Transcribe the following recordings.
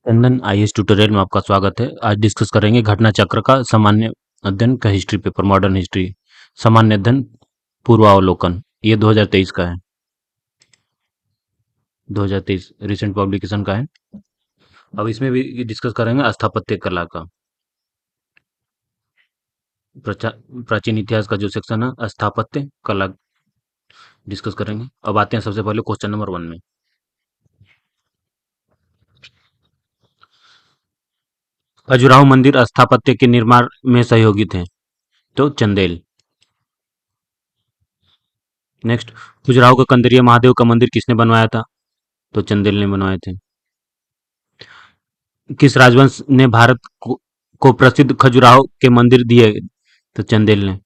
चंदन IAS tutorial में आपका स्वागत है। आज डिस्कस करेंगे घटना चक्र का सामान्य अध्ययन का हिस्ट्री पेपर मॉडर्न हिस्ट्री सामान्य अध्ययन पूर्वावलोकन। ये 2023 का है। 2023 रिसेंट पब्लिकेशन का है। अब इसमें भी डिस्कस करेंगे स्थापत्य कला का प्राचीन इतिहास का जो सेक्शन है स्थापत्य कला डिस्कस करेंगे। अब आते हैं सबसे पहले क्वेश्चन नंबर 1 में। खजुराहो मंदिर स्थापत्य के निर्माण में सहयोगी थे, तो चंदेल। नेक्स्ट, खजुराहो का कंदरिया महादेव का मंदिर किसने बनवाया था? तो चंदेल ने बनवाए थे। किस राजवंश ने भारत को प्रसिद्ध खजुराहो के मंदिर दिए? तो चंदेल ने।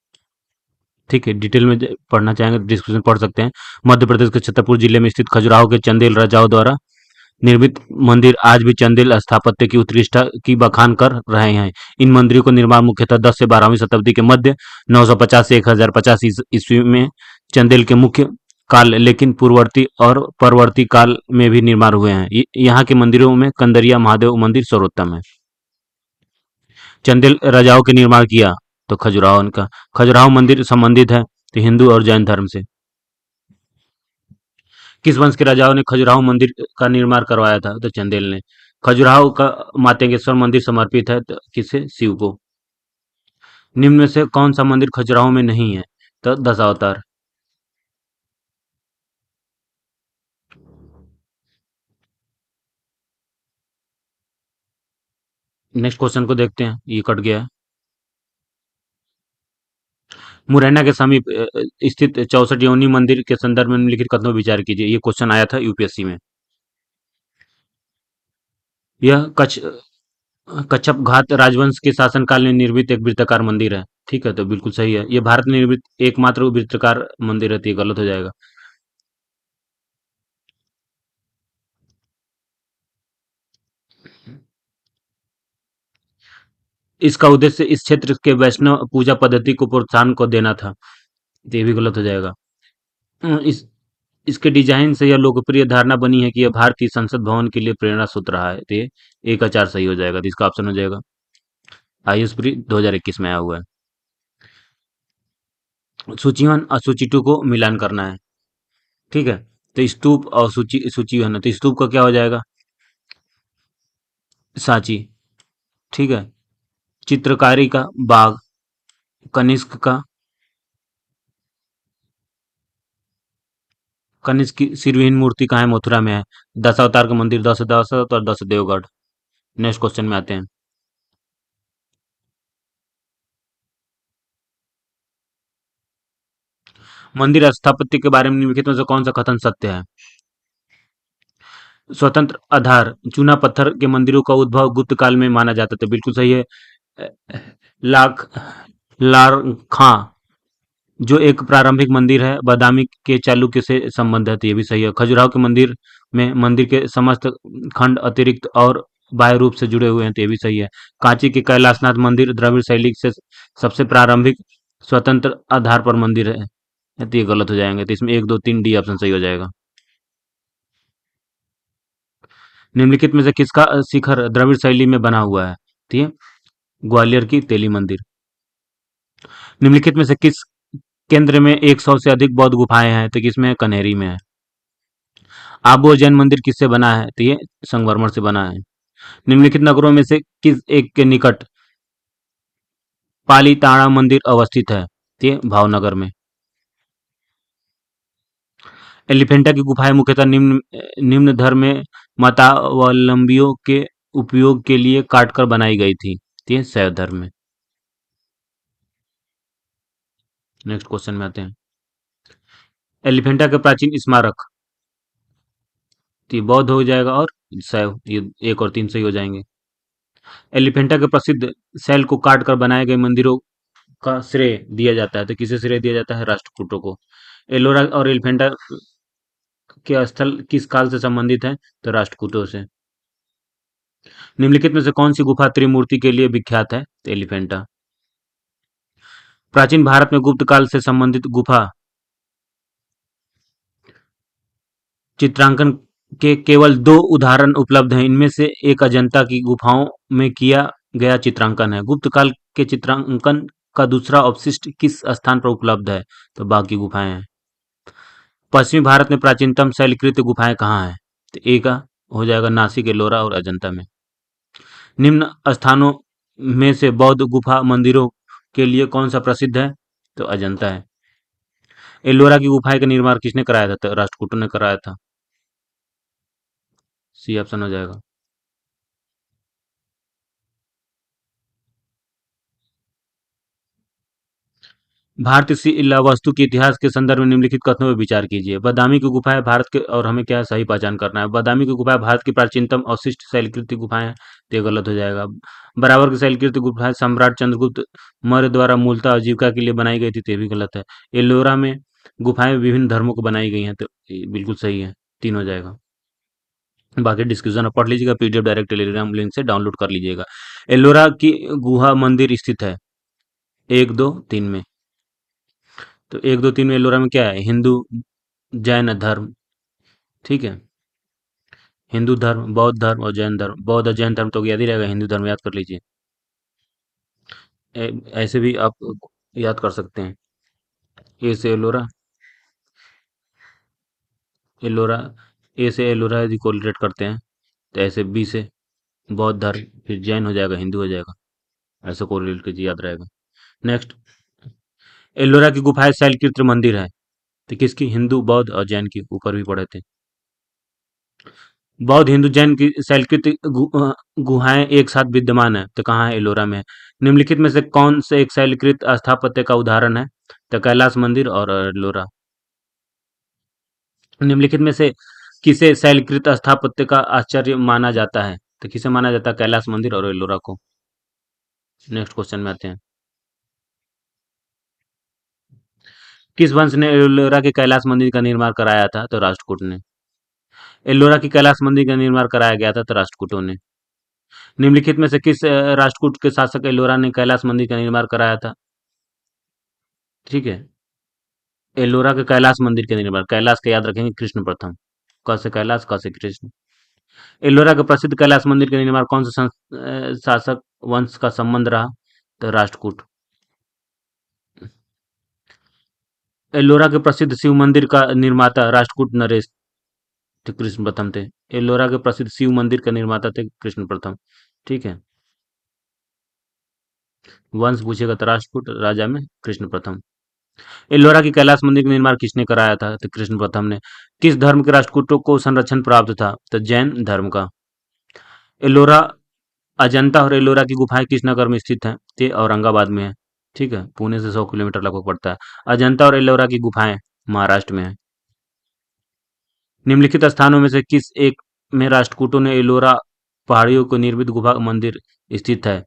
ठीक है, डिटेल में पढ़ना चाहेंगे तो डिस्क्रिप्शन पढ़ सकते हैं। मध्य प्रदेश के छतरपुर जिले में स्थित खजुराहो के चंदेल राजाओं द्वारा निर्मित मंदिर आज भी चंदेल स्थापत्य की उत्कृष्टता की बखान कर रहे हैं। इन मंदिरों का निर्माण मुख्यतः 10 से 12वीं शताब्दी के मध्य 950 से 1050 ईस्वी में चंदेल के मुख्य काल, लेकिन पूर्ववर्ती और परवर्ती काल में भी निर्माण हुए हैं। यहाँ के मंदिरों में कंदरिया महादेव मंदिर सर्वोत्तम है। चंदेल राजाओं के निर्माण किया, तो खजुराहो का खजुराहो मंदिर संबंधित है तो हिंदू और जैन धर्म से। किस वंश के राजाओं ने खजुराहो मंदिर का निर्माण करवाया था? तो चंदेल ने। खजुराहो का मातेंगेश्वर मंदिर समर्पित है तो किसे? शिव को। निम्न में से कौन सा मंदिर खजुराहो में नहीं है? तो दशावतार। नेक्स्ट क्वेश्चन को देखते हैं, ये कट गया है। मुरैना के समीप स्थित 64 योनी मंदिर के संदर्भ में निम्नलिखित कथनों पर विचार कीजिए। ये क्वेश्चन आया था यूपीएससी में। यह कच्छप घाट राजवंश के शासनकाल में निर्मित एक वृत्ताकार मंदिर है। ठीक है, तो बिल्कुल सही है। ये भारत में निर्मित एकमात्र वृत्ताकार मंदिर है, तो ये गलत हो जाएगा। इसका उद्देश्य इस क्षेत्र के वैष्णव पूजा पद्धति को प्रोत्साहन को देना था, तो ये भी गलत हो जाएगा। इस इसके डिजाइन से यह लोकप्रिय धारणा बनी है कि यह भारतीय संसद भवन के लिए प्रेरणा सूत्र रहा है, तो ये 1 का 4 सही हो जाएगा। तो इसका ऑप्शन हो जाएगा आईएएस प्री 2021 में आया हुआ है। सूची 1 और सूची 2 को मिलान करना है। ठीक है, तो स्तूप और सूची 1 है, तो स्तूप का क्या हो जाएगा? सांची। ठीक है, चित्रकारी का बाग, कनिष्क का कनिष्क की सिरविहीन मूर्ति कहाँ है? मथुरा में है। दशावतार का मंदिर 10 दशावतार और 10 देवगढ़। नेक्स्ट क्वेश्चन में आते हैं। मंदिर स्थापत्य के बारे में निम्नलिखित में से कौन सा कथन सत्य है? स्वतंत्र आधार चूना पत्थर के मंदिरों का उद्भव गुप्त काल में माना जाता था, बिल्कुल सही है। लाख लारखां जो एक प्रारंभिक मंदिर है बादामी के चालुक्य से संबंधित, ये भी सही है। खजुराहो के मंदिर में मंदिर के समस्त खंड अतिरिक्त और बाह्य रूप से जुड़े हुए हैं, तो ये भी सही है। कांची के कैलाशनाथ मंदिर द्रविड़ शैली से सबसे प्रारंभिक स्वतंत्र आधार पर मंदिर है, तो ये गलत हो जाएंगे। तो इसमें 1 2 3 डी ऑप्शन सही हो जाएगा। निम्नलिखित में से किसका शिखर द्रविड़ शैली में बना हुआ है? ठीक है, ग्वालियर की तेली मंदिर। निम्नलिखित में से किस केंद्र में 100 से अधिक बौद्ध गुफाएं हैं? तो किसमें है? कन्हेरी में है। आबू जैन मंदिर किससे बना है? तो ये संगमरमर से बना है। निम्नलिखित नगरों में से किस एक के निकट पालीताना मंदिर अवस्थित है? तो ये भावनगर में। एलिफेंटा की गुफाएं मुख्यतः निम्न धर्म में मतावलंबियों के उपयोग के लिए काटकर बनाई गई थी, तो ये शैव धर्म में। नेक्स्ट क्वेश्चन में आते हैं। एलिफेंटा के प्राचीन स्मारक, तो ये बौद्ध हो जाएगा और शैव, ये 1 और 3 सही हो जाएंगे। एलिफेंटा के प्रसिद्ध शैल को काट कर बनाए गए मंदिरों का श्रेय दिया जाता है, तो किसे श्रेय दिया जाता है? राष्ट्रकूटों को। एलोरा और एलिफेंटा के स्थल किस काल से संबंधित है? तो राष्ट्रकूटों से। निम्नलिखित में से कौन सी गुफा त्रिमूर्ति के लिए विख्यात है? तो एलिफेंटा। प्राचीन भारत में गुप्त काल से संबंधित गुफा चित्रांकन के केवल दो उदाहरण उपलब्ध हैं। इनमें से एक अजंता की गुफाओं में किया गया चित्रांकन है। गुप्त काल के चित्रांकन का दूसरा अवशिष्ट किस स्थान पर उपलब्ध है? तो बाघ की गुफाएं हैं। पश्चिमी भारत में प्राचीनतम शैलकृत गुफाएं कहाँ हैं? तो ए का हो जाएगा नासिक, एलोरा और अजंता में। निम्न स्थानों में से बौद्ध गुफा मंदिरों के लिए कौन सा प्रसिद्ध है? तो अजंता है। एलोरा की गुफाएं का निर्माण किसने कराया था? तो राष्ट्रकूटों ने कराया था। सी ऑप्शन हो जाएगा। भारतीय शिला वास्तु के इतिहास के संदर्भ में निम्नलिखित कथनों पर विचार कीजिए। बादामी की गुफाएं भारत के, और हमें क्या सही पहचान करना है। बादामी की गुफाएं भारत की प्राचीनतम अवशिष्ट शैलकृत गुफाएं हैं, तो ये गलत हो जाएगा। बराबर की शैलकृत गुफाएं सम्राट चंद्रगुप्त मौर्य द्वारा मूलतः आजीविका के लिए बनाई गई थी, तो ये भी गलत है। एलोरा में गुफाएं विभिन्न धर्मों को बनाई गई हैं, तो ये बिल्कुल सही है, 3 हो जाएगा। बाकी डिस्क्रिप्शन में पढ़ लीजिएगा, पीडीएफ डायरेक्ट टेलीग्राम लिंक से डाउनलोड कर लीजिएगा। एलोरा की गुहा मंदिर स्थित है 1, 2, 3 में। तो 1, 2, 3 में एलोरा में क्या है? हिंदू जैन धर्म, ठीक है। हिंदू धर्म, बौद्ध धर्म और जैन धर्म। बौद्ध और जैन धर्म तो याद ही रहेगा, हिंदू धर्म याद कर लीजिए। ऐसे भी आप याद कर सकते हैं। ए से एलोरा, एलोरा, ए से एलोरा यदि कोरिलेट करते हैं, तो ऐसे बी से बौद्ध धर्म, फिर जैन हो जाएगा, हिंदू हो जाएगा। ऐसे कोरिलेट कीजिए, याद रहेगा। नेक्स्ट, एलोरा की गुफाएं शैलकृत मंदिर है, तो किसकी? हिंदू, बौद्ध और जैन की, ऊपर भी पढ़े थे। बौद्ध, हिंदू, जैन की शैलकृत गुहाएं एक साथ विद्यमान है, तो कहाँ है? एलोरा में है। निम्नलिखित में से कौन से एक शैलकृत स्थापत्य का उदाहरण है? तो कैलाश मंदिर और एलोरा। निम्नलिखित में से किसे शैलकृत स्थापत्य का आश्चर्य माना जाता है? तो किसे माना जाता है? कैलाश मंदिर और एलोरा को। नेक्स्ट क्वेश्चन में आते हैं। किस वंश ने एलोरा के कैलाश मंदिर का निर्माण कराया था? तो राष्ट्रकूट ने। एलोरा की कैलाश मंदिर का निर्माण कराया गया था, तो राष्ट्रकूटों ने। निम्नलिखित में से किस राष्ट्रकूट के शासक एलोरा ने कैलाश मंदिर का निर्माण कराया था? ठीक है। एलोरा के कैलाश मंदिर के निर्माण, कैलाश का याद रखेंगे, कृष्ण प्रथम। क से कैलाश, क से कृष्ण। एलोरा के प्रसिद्ध कैलाश मंदिर का निर्माण कौन से शासक वंश का संबंध रहा? तो राष्ट्रकूट। एलोरा के प्रसिद्ध शिव मंदिर का निर्माता राष्ट्रकूट नरेश थे, कृष्ण प्रथम थे। एलोरा के प्रसिद्ध शिव मंदिर का निर्माता थे कृष्ण प्रथम, ठीक है। वंश पूछेगा तो राष्ट्रकूट, राजा में कृष्ण प्रथम। एलोरा की कैलाश मंदिर का निर्माण किसने कराया था? तो कृष्ण प्रथम ने। किस धर्म के राष्ट्रकूटों को संरक्षण प्राप्त था? तो जैन धर्म का। एलोरा, अजंता और एलोरा की गुफाएं किस नगर में स्थित हैं? ये औरंगाबाद में है, ठीक है। पुणे से 100 किलोमीटर लगभग पड़ता है। अजंता और एलोरा की गुफाएं महाराष्ट्र में है। निम्नलिखित स्थानों में से किस एक में राष्ट्रकूटों ने एलोरा पहाड़ियों को निर्मित गुफा मंदिर स्थित है?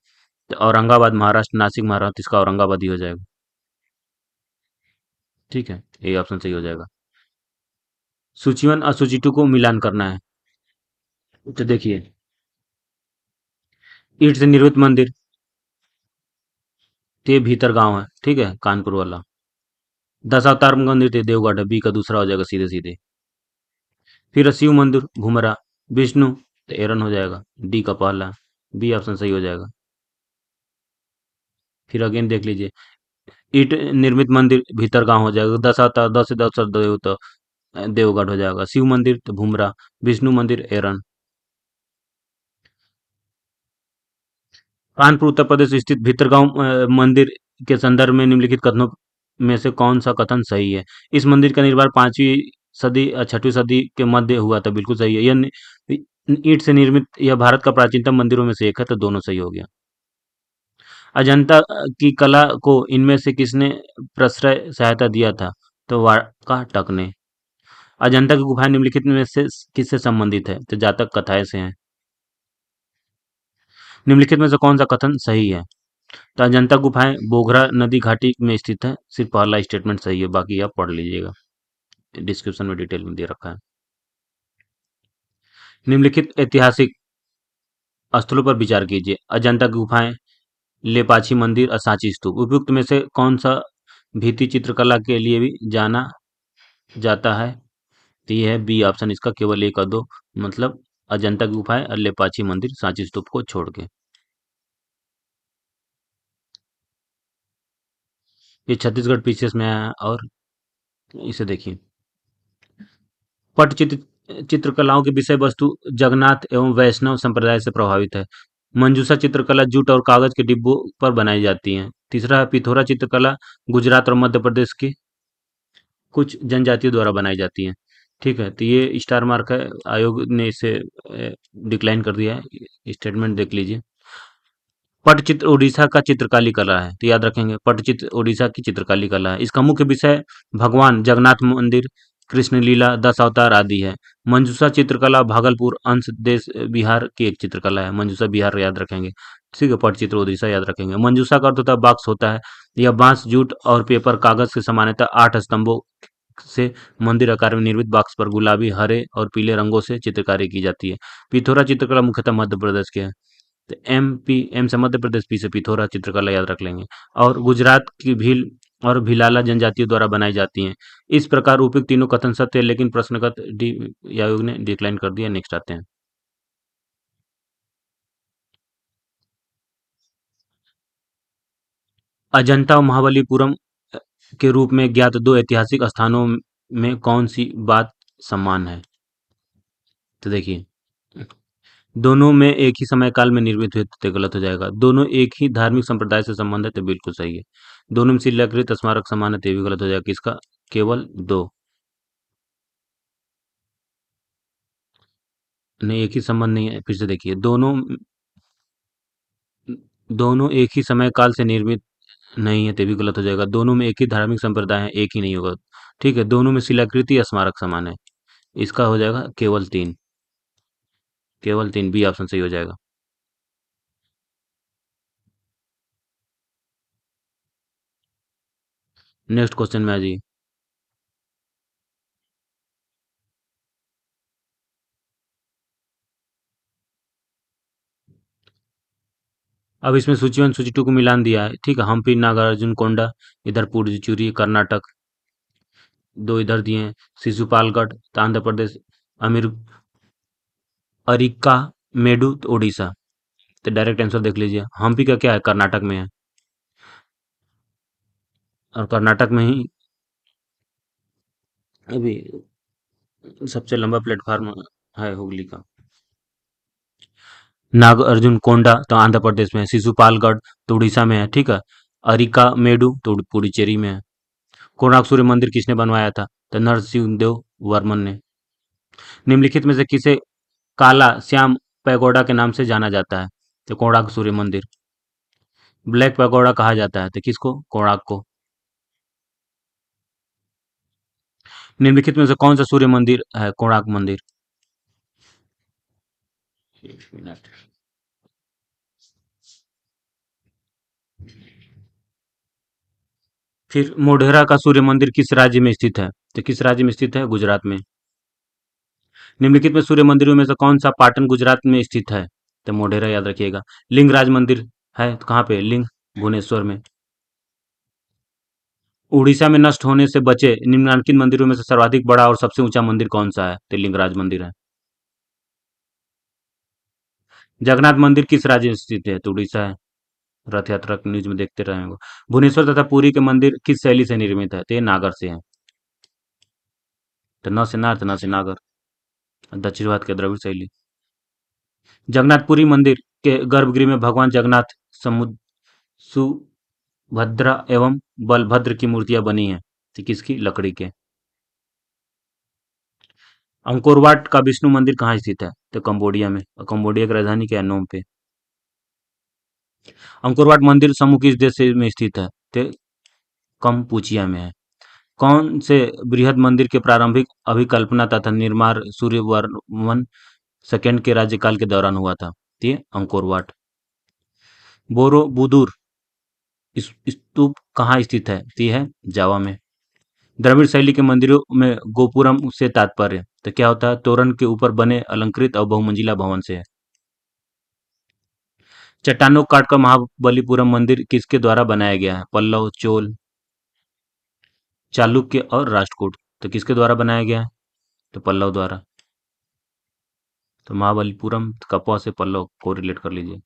तो औरंगाबाद महाराष्ट्र, नासिक महाराष्ट्र, इसका औरंगाबाद ही हो जाएगा, ठीक है। ये ऑप्शन सही हो जाएगा। सूची 1 और सूची 2 को मिलान करना है। तो देखिए, ईंट से निर्मित मंदिर, ते भीतर गांव है, ठीक है, कानपुर वाला। दशावतार मंदिर थे देवगढ़, बी का दूसरा हो जाएगा सीधे सीधे। फिर शिव मंदिर घुमरा, विष्णु तो एरन हो जाएगा, डी का पहला, बी ऑप्शन सही हो जाएगा। फिर अगेन देख लीजिए, ईट निर्मित मंदिर भीतर गांव हो जाएगा। दशावतार, दस से दस देव तो देवगढ़ हो जाएगा। शिव मंदिर तो भूमरा, विष्णु मंदिर एरन। कानपुर उत्तर प्रदेश स्थित भीतरगांव मंदिर के संदर्भ में निम्नलिखित कथनों में से कौन सा कथन सही है? इस मंदिर का निर्माण 5वीं सदी 6वीं सदी के मध्य हुआ था, बिल्कुल सही है। यह ईंट से निर्मित यह भारत का प्राचीनतम मंदिरों में से एक है, तो दोनों सही हो गया। अजंता की कला को इनमें से किसने प्रश्रय सहायता दिया था? तो वाकाटक ने। अजंता की गुफाएं निम्नलिखित में से किससे संबंधित है? तो जातक कथाएं से हैं। निम्नलिखित में से कौन सा कथन सही है? तो अजंता गुफाएं बोगरा नदी घाटी में स्थित है, सिर्फ पहला स्टेटमेंट सही है, बाकी आप पढ़ लीजिएगा, डिस्क्रिप्शन में डिटेल में दे रखा है। निम्नलिखित ऐतिहासिक स्थलों पर विचार कीजिए। अजंता की गुफाएं, लेपाक्षी मंदिर और सांची स्तूप। उपयुक्त में से कौन सा भित्ति चित्रकला के लिए भी जाना जाता है? तो ये है बी ऑप्शन इसका, केवल एक और दो, मतलब अजंता की गुफाएं और लेपाची मंदिर सांची स्तूप को छोड़ के। ये छत्तीसगढ़ पीसीएस में आया है। और इसे देखिए, पटचित्र चित्रकलाओं की विषय वस्तु जगन्नाथ एवं वैष्णव संप्रदाय से प्रभावित है। मंजूषा चित्रकला जूट और कागज के डिब्बों पर बनाई जाती है। तीसरा है पिथोरा चित्रकला गुजरात और मध्य प्रदेश की कुछ जनजातियों द्वारा बनाई जाती है। ठीक है, तो ये स्टार मार्क है, आयोग ने इसे डिक्लाइन कर दिया है। स्टेटमेंट देख लीजिए। पटचित्र उड़ीसा का चित्रकारी कला है, तो याद रखेंगे पटचित्र उड़ीसा की चित्रकारी कला है। इसका मुख्य विषय भगवान जगन्नाथ मंदिर, कृष्ण लीला, दस अवतार आदि है। मंजूषा चित्रकला भागलपुर अंश देश बिहार की एक चित्रकला है। मंजूषा बिहार याद रखेंगे। ठीक है, पटचित्र उड़ीसा याद रखेंगे। मंजूषा का अर्थ होता है बॉक्स होता है। यह बांस जूट और पेपर कागज के सामान्यतः 8 स्तंभों से मंदिर आकार में निर्मित बॉक्स पर गुलाबी, हरे और पीले रंगों से चित्रकारी की जाती है। पिथौरा चित्रकला मुख्यतः मध्य प्रदेश के है। तो एम से मध्य प्रदेश, पी से पिथौरा चित्रकला याद रख लेंगे। और गुजरात की भील और भिलाला जनजातियों द्वारा बनाई जाती हैं। इस प्रकार उपयुक्त तीनों कथन सत्य है, लेकिन प्रश्नगत डी आयोग ने डिक्लाइन कर दिया। नेक्स्ट आते हैं। अजंता और महाबलीपुरम के रूप में ज्ञात दो ऐतिहासिक स्थानों में कौन सी बात समान है? तो देखिए, दोनों में एक ही समय काल में निर्मित हुए तो गलत हो जाएगा। दोनों एक ही धार्मिक संप्रदाय से संबंधित है, बिल्कुल सही है। दोनों में शिलाकृत स्मारक समान है, तो ये भी गलत हो जाएगा। किसका? केवल दो। नहीं, एक ही संबंध नहीं है। फिर से देखिए, दोनों दोनों एक ही समय काल से निर्मित नहीं है, तो भी गलत हो जाएगा। दोनों में एक ही धार्मिक संप्रदाय है, एक ही नहीं होगा। ठीक है, दोनों में शिलाकृति या स्मारक समान है। इसका हो जाएगा केवल तीन। केवल तीन, बी ऑप्शन सही हो जाएगा। नेक्स्ट क्वेश्चन में आ जाइए। अब इसमें सूची वन सूची टू को मिलान दिया है। ठीक है, हम्पी नागार्जुन कोंडा, इधर पुडुचेरी कर्नाटक, दो इधर दिए हैं। शिशुपालगढ़ तो आंध्र प्रदेश, अमीर अरिका मेडू तो उड़ीसा। तो डायरेक्ट आंसर देख लीजिए, हम्पी का क्या है, कर्नाटक में है। और कर्नाटक में ही अभी सबसे लंबा प्लेटफार्म है हुगली का। नाग अर्जुन कोंडा तो आंध्र प्रदेश में है। शिशुपालगढ़ तो उड़ीसा में है। ठीक है, अरिका मेडू तो पुडुचेरी में है। कोणार्क सूर्य मंदिर किसने बनवाया था? तो नरसिंह देव वर्मन ने। निम्नलिखित में से किसे काला श्याम पैगोडा के नाम से जाना जाता है? तो कोणार्क सूर्य मंदिर। ब्लैक पैगोडा कहा जाता है, तो किसको? कोणार्क को। निम्नलिखित में से कौन सा सूर्य मंदिर है कोणार्क मंदिर? एक मिनट। फिर मोढेरा का सूर्य मंदिर किस राज्य में स्थित है? तो किस राज्य में स्थित है? गुजरात में। निम्नलिखित में सूर्य मंदिरों में से कौन सा पाटन गुजरात में स्थित है? तो मोढेरा याद रखिएगा। लिंगराज मंदिर है तो कहाँ पे? लिंग भुवनेश्वर में। उड़ीसा में नष्ट होने से बचे निम्नलिखित मंदिरों में से सर्वाधिक बड़ा और सबसे ऊंचा मंदिर कौन सा है? तो लिंगराज मंदिर है। जगन्नाथ मंदिर किस राज्य में स्थित है? तो उड़ीसा है। रथ यात्रा की न्यूज में देखते रहे होंगे। भुवनेश्वर तथा पुरी के मंदिर किस शैली से निर्मित है? तो ये नागर से है। तो न से नार, न से नागर। दक्षिण भारत के द्रविड़ शैली। जगन्नाथपुरी मंदिर के गर्भगृह में भगवान जगन्नाथ, समुद्र, सुभद्रा एवं बलभद्र की मूर्तियां बनी हैं। तो किसकी? लकड़ी के। अंकोरवाट का विष्णु मंदिर कहाँ स्थित है? तो कंबोडिया में। और कंबोडिया की राजधानी क्या है? नोम पे। अंकोरवाट मंदिर समूह किस देश में स्थित है? तो कंपुचिया में है। कौन से बृहद मंदिर के प्रारंभिक अभिकल्पना तथा निर्माण सूर्यवर्मन सेकंड के राज्यकाल के दौरान हुआ था? तो ये अंकोरवाट। बोरोबुदुर स्तूप कहाँ स्थित है? तो ये है जावा में। द्रविड़ शैली के मंदिरों में गोपुरम से तात्पर्य तो क्या होता है? तोरण के ऊपर बने अलंकृत और बहुमंजिला भवन से है। चट्टानों को काटकर महाबलीपुरम मंदिर किसके द्वारा बनाया गया है? पल्लव, चोल, चालुक्य और राष्ट्रकूट। तो किसके द्वारा बनाया गया है? तो पल्लव द्वारा। तो महाबलीपुरम का प से पल्लव को रिलेट कर लीजिए।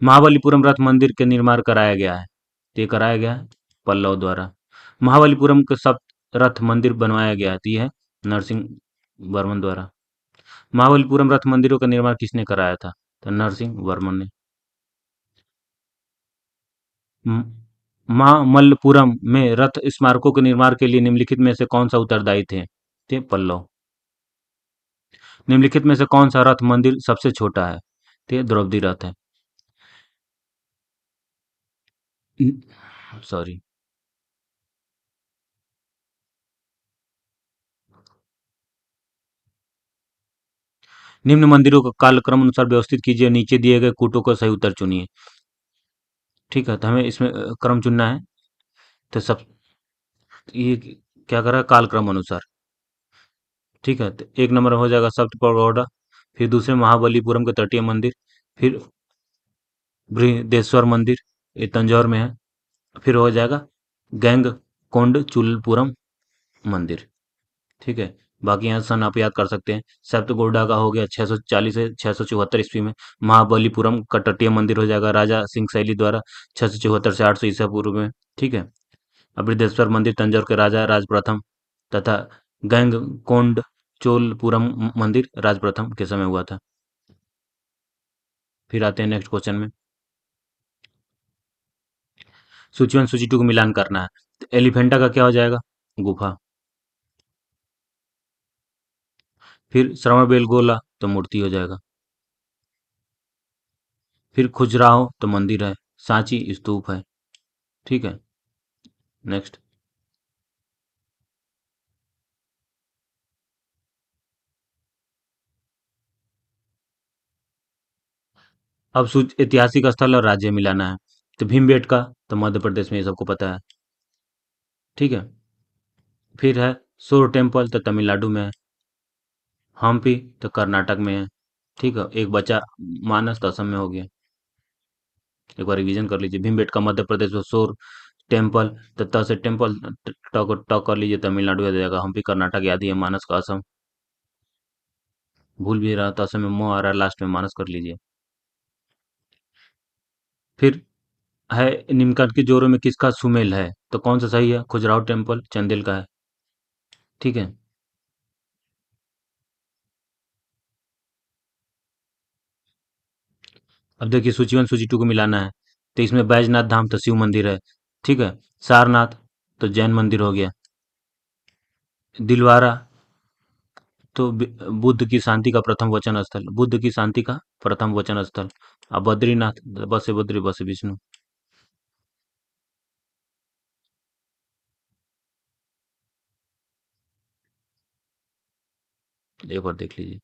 महाबलीपुरम रथ मंदिर के निर्माण कराया गया है, तो ये कराया गया है पल्लव द्वारा। महाबलीपुरम के सप्त रथ मंदिर बनवाया गया है, तो ये है नरसिंह वर्मन द्वारा। महाबलीपुरम रथ मंदिरों का निर्माण किसने कराया था? तो नरसिंह वर्मन ने। म- मामल्लपुरम में रथ स्मारकों के निर्माण के लिए निम्नलिखित में से कौन सा उत्तरदायी थे पल्लव। निम्नलिखित में से कौन सा रथ मंदिर सबसे छोटा है? तो ये द्रौपदी रथ है। सॉरी। निम्न मंदिरों को कालक्रम अनुसार व्यवस्थित कीजिए, नीचे दिए गए कूटों का सही उत्तर चुनिए। ठीक है, तो हमें इसमें क्रम चुनना है। तो सब ये क्या कर रहा है, कालक्रम अनुसार। ठीक है, तो एक नंबर हो जाएगा सप्त पगोड़ा, फिर दूसरे महाबलीपुरम के तटीय मंदिर, फिर बृहदेश्वर मंदिर, ये तंजौर में है, फिर हो जाएगा गैंग कोंड चुलपुरम मंदिर। ठीक है, बाकी यहाँ सन आप याद कर सकते हैं। सप्तगोड़ा का हो गया 640 से 674 ईस्वी में। महाबलीपुरम का तटीय मंदिर हो जाएगा राजा सिंह शैली द्वारा 674 से 800 ईसा पूर्व में। ठीक है, बृहदेश्वर मंदिर तंजौर के राजा राज प्रथम तथा गैंग कोंड चोलपुरम मंदिर राज प्रथम के समय हुआ था। फिर आते हैं नेक्स्ट क्वेश्चन में। सूची वन सूची टू को मिलान करना है। तो एलिफेंटा का क्या हो जाएगा? गुफा। फिर श्रवण बेलगोला तो मूर्ति हो जाएगा। फिर खजुराहो तो मंदिर है। सांची स्तूप है। ठीक है, नेक्स्ट। अब ऐतिहासिक स्थल और राज्य मिलाना है। तो भीमबेटका तो मध्य प्रदेश में, ये सबको पता है। ठीक है, फिर है सूर्य टेम्पल तो तमिलनाडु में है। हम्पी तो कर्नाटक में है। ठीक है, एक बचा मानस तो असम में हो गया। एक बार रिवीजन कर लीजिए। भीमबेटका मध्य प्रदेश में, सूर्य टेम्पल तो त से टेम्पल टॉक टॉक कर लीजिए, तमिलनाडु आ जाएगा। हम्पी कर्नाटक याद ही है, मानस का असम। भूल भी रहा तो असम में मोह आ रहा है लास्ट में, मानस कर लीजिए। फिर है निम्नलिखित के जोड़ों में किसका सुमेल है? तो कौन सा सही है? खजुराहो टेम्पल चंदेल का है। ठीक है, अब देखिए सूची वन सूची टू को मिलाना है। तो इसमें बैजनाथ धाम तो शिव मंदिर है। ठीक है, सारनाथ तो जैन मंदिर हो गया। दिलवारा तो बुद्ध की शांति का प्रथम वचन स्थल, बुद्ध की शांति का प्रथम वचन स्थल। अब बद्रीनाथ, बसे बद्री बसे विष्णु। एक बार देख लीजिए।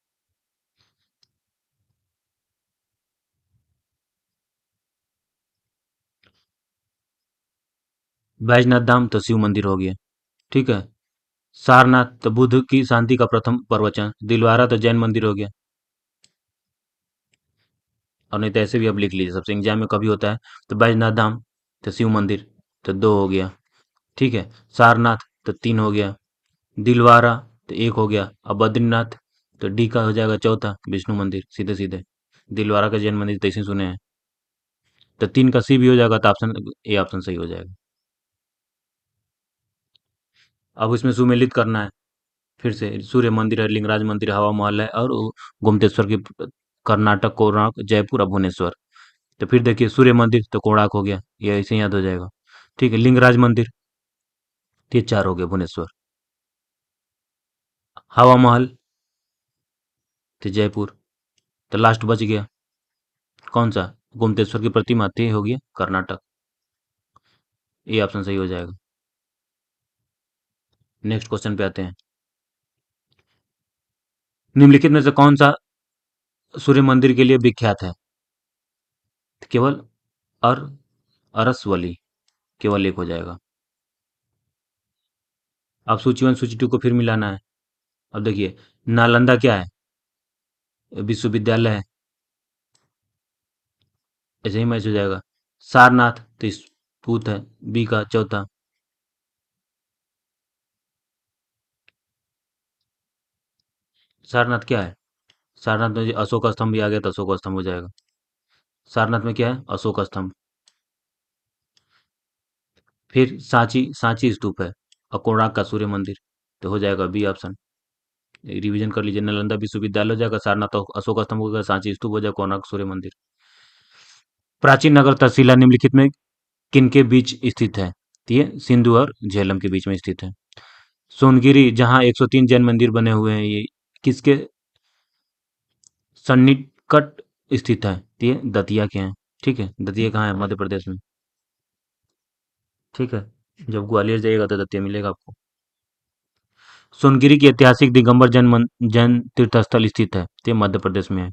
बैजनाथ धाम तो शिव मंदिर हो गया। ठीक है, सारनाथ तो बुद्ध की शांति का प्रथम प्रवचन। दिलवारा तो जैन मंदिर हो गया। और नहीं तो ऐसे भी आप लिख लीजिए, सबसे एग्जाम में कभी होता है। तो बैजनाथ धाम तो शिव मंदिर तो दो हो गया। ठीक है, सारनाथ तो तीन हो गया। दिलवारा तो एक हो गया। अब बद्रीनाथ तो डी का हो जाएगा चौथा, विष्णु मंदिर सीधे सीधे। दिलवारा का जैन मंदिर तो इसे सुने हैं। तो तीन का सी भी हो जाएगा, तो ऑप्शन ए ऑप्शन सही हो जाएगा। अब इसमें सुमेलित करना है। फिर से सूर्य मंदिर है, लिंगराज मंदिर, हवा महल है, और गोमतेश्वर की कर्नाटक, कोणार्क, जयपुर और भुवनेश्वर। तो फिर देखिए सूर्य मंदिर तो कोणार्क हो गया, ये ऐसे याद हो जाएगा। ठीक है, लिंगराज मंदिर तो ये चार हो गया, भुवनेश्वर। हवा महल तो जयपुर। तो लास्ट बच गया कौन सा? गोमतेश्वर की प्रतिमा, तो ये हो गया कर्नाटक। ये ऑप्शन सही हो जाएगा। नेक्स्ट क्वेश्चन पे आते हैं। निम्नलिखित में से कौन सा सूर्य मंदिर के लिए विख्यात है? तो केवल और अरसवली, केवल एक हो जाएगा। अब सूची वन सूची टू को फिर मिलाना है। अब देखिए, नालंदा क्या है? विश्वविद्यालय है, ऐसे ही मैच हो जाएगा। सारनाथ तो पूत है, बी का चौथा। सारनाथ क्या है? सारनाथ में अशोक स्तंभ भी आ गया तो अशोक स्तंभ हो जाएगा। सारनाथ में क्या है? अशोक स्तंभ। फिर सांची, सांची स्तूप है। और कोणार्क का सूर्य मंदिर। तो हो जाएगा बी ऑप्शन। रिवीजन कर लीजिए, नालंदा विश्वविद्यालय हो जाएगा, सारनाथ अशोक स्तंभ हो जाएगा, सांची स्तूप हो जाएगा, कोणार्क सूर्य मंदिर। प्राचीन नगर तक्षशिला निम्नलिखित में किनके बीच स्थित है? तो ये सिंधु और झेलम के बीच में स्थित है। सोनगिरी जहां 103 जैन मंदिर बने हुए हैं, ये किसके सन्निकट स्थित है? तो ये दतिया के हैं। ठीक है, दतिया कहाँ है? मध्य प्रदेश में। ठीक है, जब ग्वालियर जाइएगा तो दतिया मिलेगा आपको। सोनगिरी की ऐतिहासिक दिगंबर जैन तीर्थस्थल स्थित है, तो ये मध्य प्रदेश में है।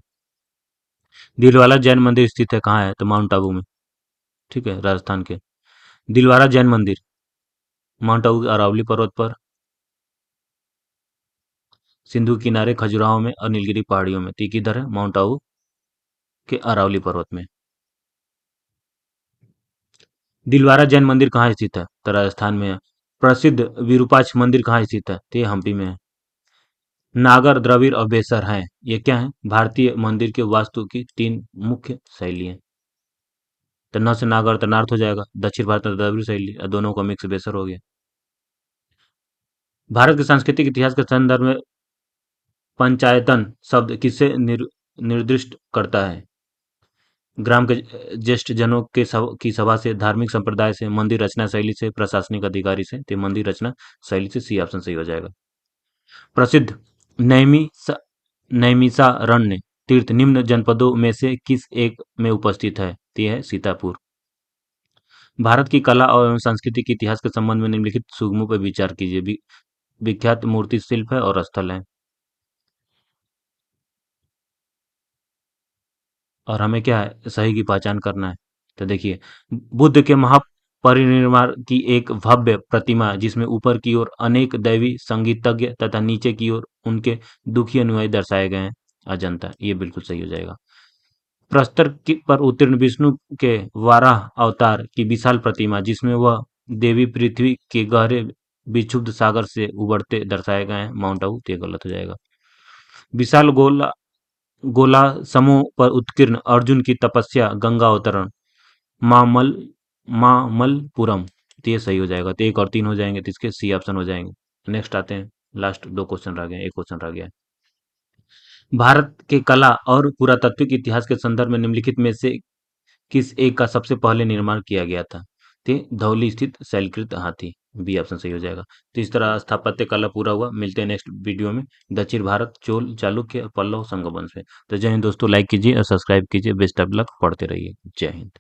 दिलवाला जैन मंदिर स्थित है कहाँ है? तो माउंट आबू में। ठीक है, राजस्थान के। दिलवारा जैन मंदिर माउंट आबू के अरावली पर्वत पर, सिंधु किनारे, खजुराहो में और नीलगिरी पहाड़ियों में। तो ये किधर है? माउंट आबू के अरावली पर्वत में। दिलवारा जैन मंदिर कहाँ स्थित है? तो राजस्थान में है। प्रसिद्ध विरूपाक्ष मंदिर कहाँ स्थित है? तो ये हम्पी में है। नागर, द्रविड़ और बेसर हैं, ये क्या है? भारतीय मंदिर के वास्तु की तीन मुख्य शैली हैं। तो न से नागर तो नॉर्थ हो जाएगा, दक्षिण भारत में द्रविड़ शैली और दोनों का मिक्स बेसर हो गया। भारत के सांस्कृतिक इतिहास के संदर्भ में पंचायतन शब्द किसे निर्दिष्ट करता है? ग्राम के ज्येष्ठ जनों के की सभा से, धार्मिक संप्रदाय से, मंदिर रचना शैली से, प्रशासनिक अधिकारी से। तो मंदिर रचना शैली से, सी ऑप्शन सही हो जाएगा। प्रसिद्ध नैमिषारण्य तीर्थ निम्न जनपदों में से किस एक में उपस्थित है? तो यह है सीतापुर। भारत की कला और संस्कृति के इतिहास के संबंध में निम्नलिखित सुगमों पर विचार कीजिए। विख्यात मूर्ति शिल्प है और स्थल है। और हमें क्या है? सही की पहचान करना है। तो देखिए, बुद्ध के महापरिनिर्वाण की एक भव्य प्रतिमा जिसमें ऊपर की ओर अनेक दैवी संगीतज्ञ तथा नीचे की ओर उनके दुखी अनुयायी दर्शाए गए हैं, अजंता। ये बिल्कुल सही हो जाएगा। प्रस्तर पर उत्तीर्ण विष्णु के वाराह अवतार की विशाल प्रतिमा जिसमें वह देवी पृथ्वी के गहरे विक्षुब्ध सागर से उबरते दर्शाए गए हैं, माउंट आबू। तो ये गलत हो जाएगा। विशाल गोला गोला समूह पर उत्कीर्ण अर्जुन की तपस्या गंगा अवतरण, मामल मामल्लपुरम। तो ये सही हो जाएगा। तो एक और तीन हो जाएंगे, तो इसके सी ऑप्शन हो जाएंगे। नेक्स्ट आते हैं, लास्ट दो क्वेश्चन रह गए, एक क्वेश्चन रह गया है। भारत के कला और पुरातात्विक इतिहास के संदर्भ में निम्नलिखित में से किस एक का सबसे पहले निर्माण किया गया था? ते धौली स्थित शैलकृत हाथी, बी ऑप्शन सही हो जाएगा। तो इस तरह स्थापत्य कला पूरा हुआ। मिलते हैं नेक्स्ट वीडियो में दक्षिण भारत, चोल, चालुक्य, पल्लव, संगम वंश में। तो जय हिंद दोस्तों, लाइक कीजिए और सब्सक्राइब कीजिए। बेस्ट ऑफ लक, पढ़ते रहिए। जय हिंद।